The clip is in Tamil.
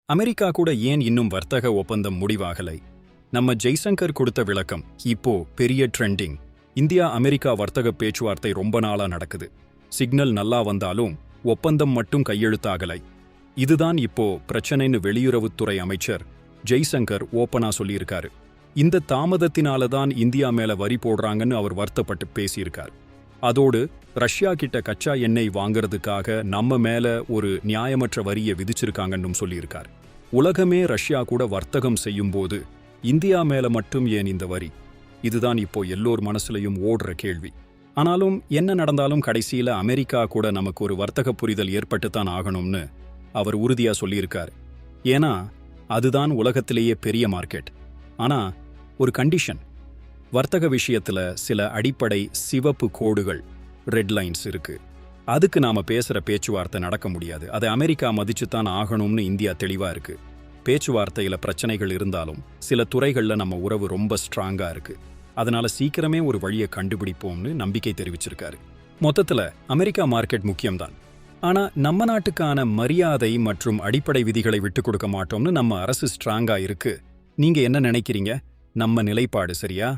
அமெரிக்கா கூட ஏன் இன்னும் வர்த்தக ஒப்பந்தம் முடிவாகலை? நம்ம ஜெய்சங்கர் கொடுத்த விளக்கம் இப்போ பெரிய ட்ரெண்டிங். இந்தியா அமெரிக்கா வர்த்தக பேச்சுவார்த்தை ரொம்ப நாளா நடக்குது. சிக்னல் நல்லா வந்தாலும் ஒப்பந்தம் மட்டும் கையெழுத்தாகலை. இதுதான் இப்போ பிரச்சனைன்னு வெளியுறவுத்துறை அமைச்சர் ஜெய்சங்கர் ஓப்பனா சொல்லியிருக்காரு. இந்த தாமதத்தினால தான் இந்தியா மேல வரி போடுறாங்கன்னு அவர் வருத்தப்பட்டு பேசியிருக்கார். அதோடு ரஷ்யா கிட்ட கச்சா எண்ணெய் வாங்கறதுக்காக நம்ம மேல ஒரு நியாயமற்ற வரியை விதிச்சிருக்காங்கன்னு சொல்லியிருக்கார். உலகமே ரஷ்யா கூட வர்த்தகம் செய்யும்போது இந்தியா மேல மட்டும் ஏன் இந்த வரி? இதுதான் இப்போ எல்லோர் மனசுலையும் ஓடுற கேள்வி. ஆனாலும் என்ன நடந்தாலும் கடைசியில அமெரிக்கா கூட நமக்கு ஒரு வர்த்தக புரிதல் ஏற்பட்டுத்தான் ஆகணும்னு அவர் உறுதியா சொல்லியிருக்கார். ஏன்னா அதுதான் உலகத்திலேயே பெரிய மார்க்கெட். ஆனா ஒரு கண்டிஷன், வர்த்தக விஷயத்துல சில அடிப்படை சிவப்பு கோடுகள், ரெட் லைன்ஸ் இருக்கு. அதுக்கு நாம பேசுற பேச்சுவார்த்தை நடக்க முடியாது. அதை அமெரிக்கா மதிச்சுத்தான் ஆகணும்னு இந்தியா தெளிவா இருக்கு. பேச்சுவார்த்தையில பிரச்சனைகள் இருந்தாலும் சில துறைகள்ல நம்ம உறவு ரொம்ப ஸ்ட்ராங்கா இருக்கு. அதனால சீக்கிரமே ஒரு வழியை கண்டுபிடிப்போம்னு நம்பிக்கை தெரிவிச்சிருக்காரு. மொத்தத்துல அமெரிக்கா மார்க்கெட் முக்கியம்தான். ஆனா நம்ம நாட்டுக்கான மரியாதை மற்றும் அடிப்படை விதிகளை விட்டு கொடுக்க மாட்டோம்னு நம்ம அரசு ஸ்ட்ராங்கா இருக்கு. நீங்க என்ன நினைக்கிறீங்க? நம்ம நிலைப்பாடு சரியா?